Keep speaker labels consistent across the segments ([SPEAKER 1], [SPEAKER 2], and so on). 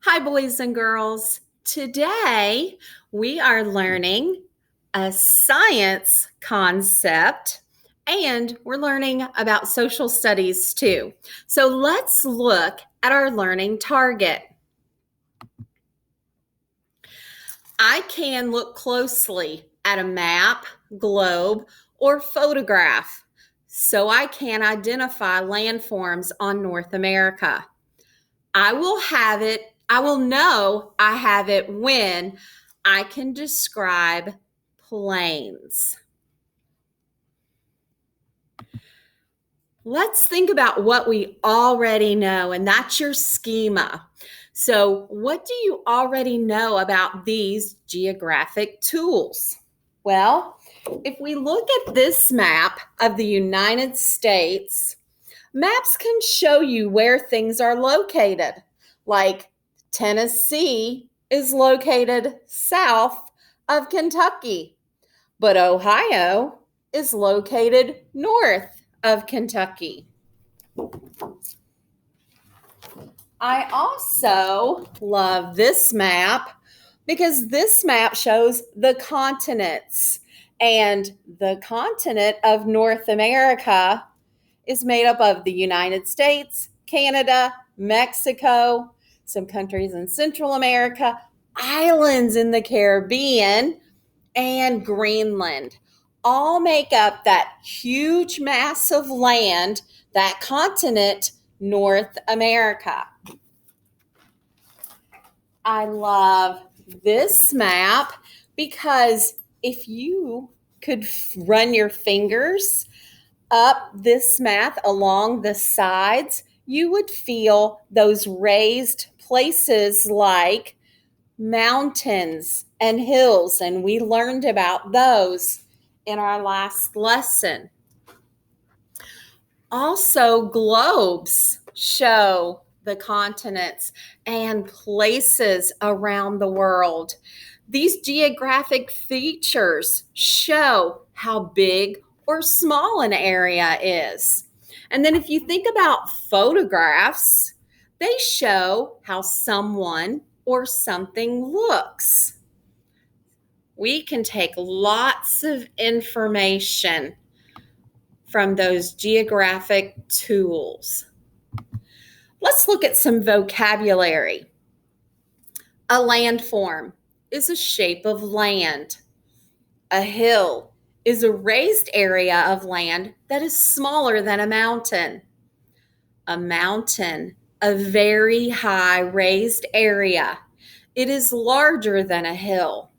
[SPEAKER 1] Hi, boys and girls. Today we are learning a science concept and we're learning about social studies too. So let's look at our learning target. I can look closely at a map, globe, or photograph so I can identify landforms on North America. I will know I have it when I can describe plains. Let's think about what we already know, and that's your schema. So, what do you already know about these geographic tools? Well, if we look at this map of the United States, maps can show you where things are located, like Tennessee is located south of Kentucky, but Ohio is located north of Kentucky. I also love this map because this map shows the continents, and the continent of North America is made up of the United States, Canada, Mexico, some countries in Central America, islands in the Caribbean, and Greenland. All make up that huge mass of land, that continent, North America. I love this map because if you could run your fingers up this map along the sides, you would feel those raised places like mountains and hills, and we learned about those in our last lesson. Also, globes show the continents and places around the world. These geographic features show how big or small an area is. And then if you think about photographs, they show how someone or something looks. We can take lots of information from those geographic tools. Let's look at some vocabulary. A landform is a shape of land. A hill is a raised area of land that is smaller than a mountain. A mountain, a very high raised area. It is larger than a hill.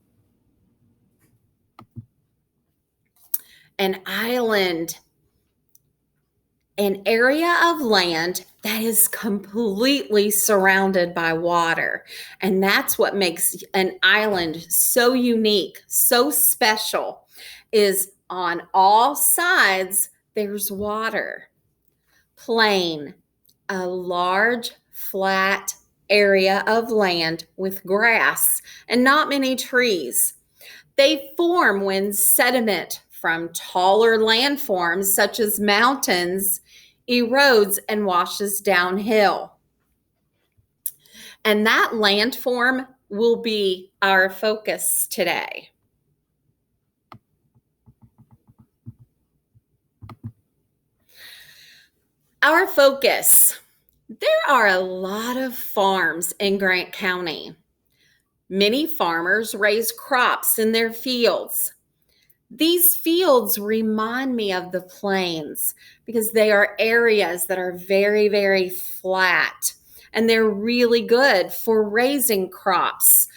[SPEAKER 1] An island, an area of land that is completely surrounded by water. And that's what makes an island so unique, so special, is on all sides there's water. Plain, a large, flat area of land with grass and not many trees. They form when sediment from taller landforms, such as mountains, erodes and washes downhill. And that landform will be our focus today. Our focus. There are a lot of farms in Grant County. Many farmers raise crops in their fields. These fields remind me of the plains because they are areas that are very, very flat, and they're really good for raising crops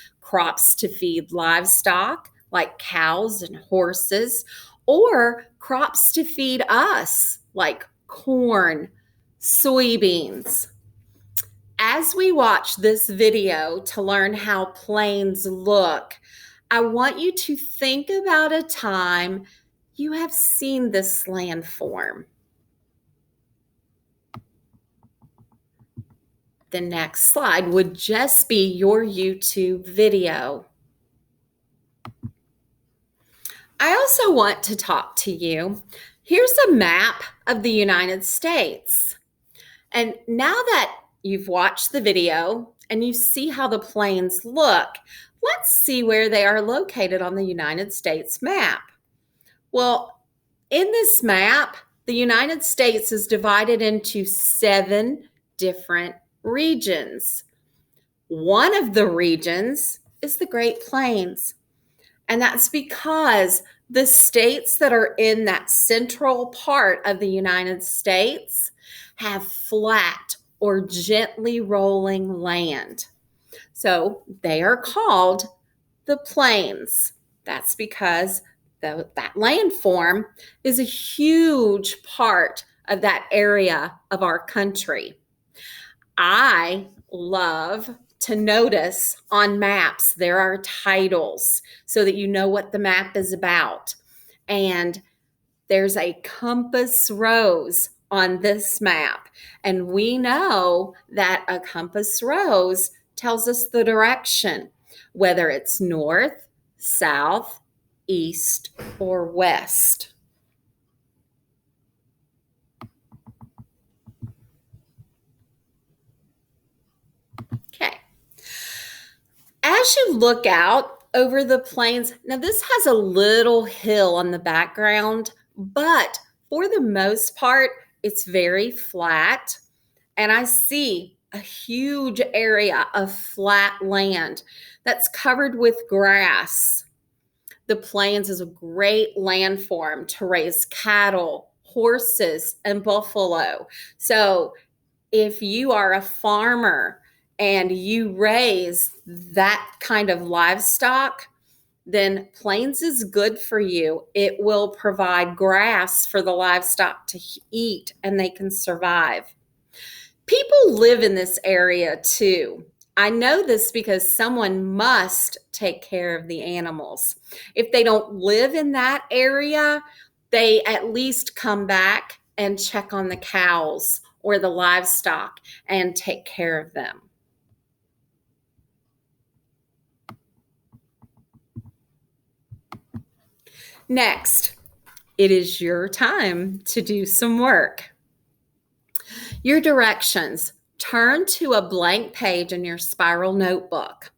[SPEAKER 1] to feed livestock like cows and horses, or crops to feed us like corn, soybeans. As we watch this video to learn how plains look, I want you to think about a time you have seen this landform. The next slide would just be your YouTube video. I also want to talk to you. Here's a map of the United States. And now that you've watched the video and you see how the plains look. Let's see where they are located on the United States map. Well, in this map, the United States is divided into 7 different regions. One of the regions is the Great Plains, and that's because the states that are in that central part of the United States have flat or gently rolling land. So they are called the plains. That's because that landform is a huge part of that area of our country. I love to notice on maps there are titles so that you know what the map is about. And there's a compass rose on this map. And we know that a compass rose tells us the direction, whether it's north, south, east, or west. Okay. As you look out over the plains, now this has a little hill on the background, but for the most part, it's very flat. And I see a huge area of flat land that's covered with grass. The plains is a great landform to raise cattle, horses, and buffalo. So if you are a farmer and you raise that kind of livestock, then plains is good for you. It will provide grass for the livestock to eat and they can survive. People live in this area too. I know this because someone must take care of the animals. If they don't live in that area, they at least come back and check on the cows or the livestock and take care of them. Next, it is your time to do some work. Your directions. Turn to a blank page in your spiral notebook.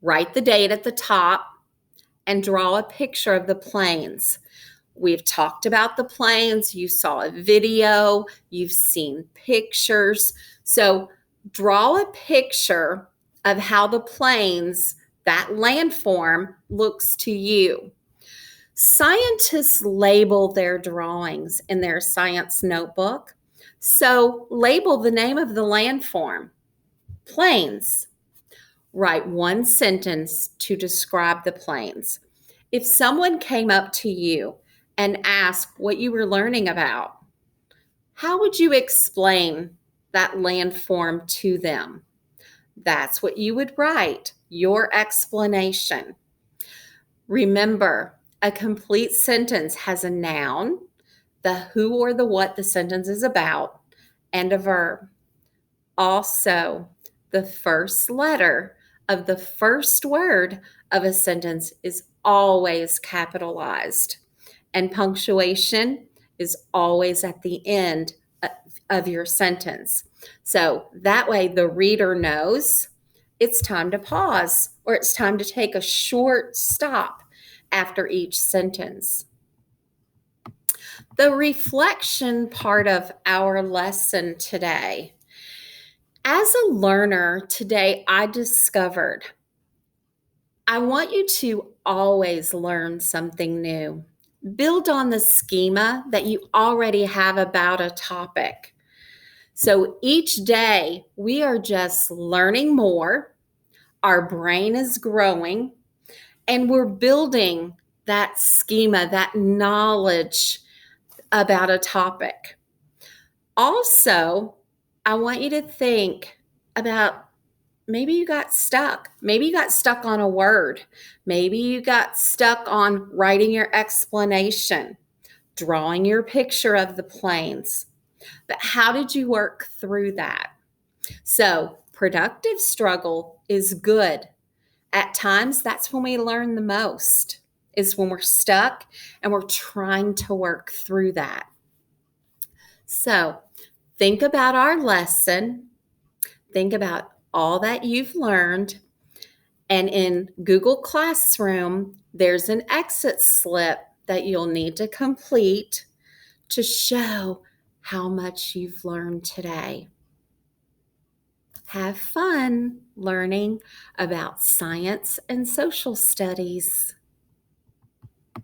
[SPEAKER 1] Write the date at the top and draw a picture of the plains. We've talked about the plains. You saw a video. You've seen pictures. So draw a picture of how the plains, that landform, looks to you. Scientists label their drawings in their science notebook. So label the name of the landform, plains. Write one sentence to describe the plains. If someone came up to you and asked what you were learning about, how would you explain that landform to them? That's what you would write, your explanation. Remember, a complete sentence has a noun, the who or the what the sentence is about, and a verb. Also, the first letter of the first word of a sentence is always capitalized, and punctuation is always at the end of your sentence. So that way the reader knows it's time to pause or it's time to take a short stop after each sentence. The reflection part of our lesson today. As a learner today, I discovered I want you to always learn something new. Build on the schema that you already have about a topic. So each day we are just learning more, our brain is growing, and we're building that schema, that knowledge about a topic. Also, I want you to think about maybe you got stuck. Maybe you got stuck on a word. Maybe you got stuck on writing your explanation, drawing your picture of the plains. But how did you work through that? So, productive struggle is good. At times, that's when we learn the most, is when we're stuck and we're trying to work through that. So, think about our lesson. Think about all that you've learned. And in Google Classroom, there's an exit slip that you'll need to complete to show how much you've learned today. Have fun learning about science and social studies.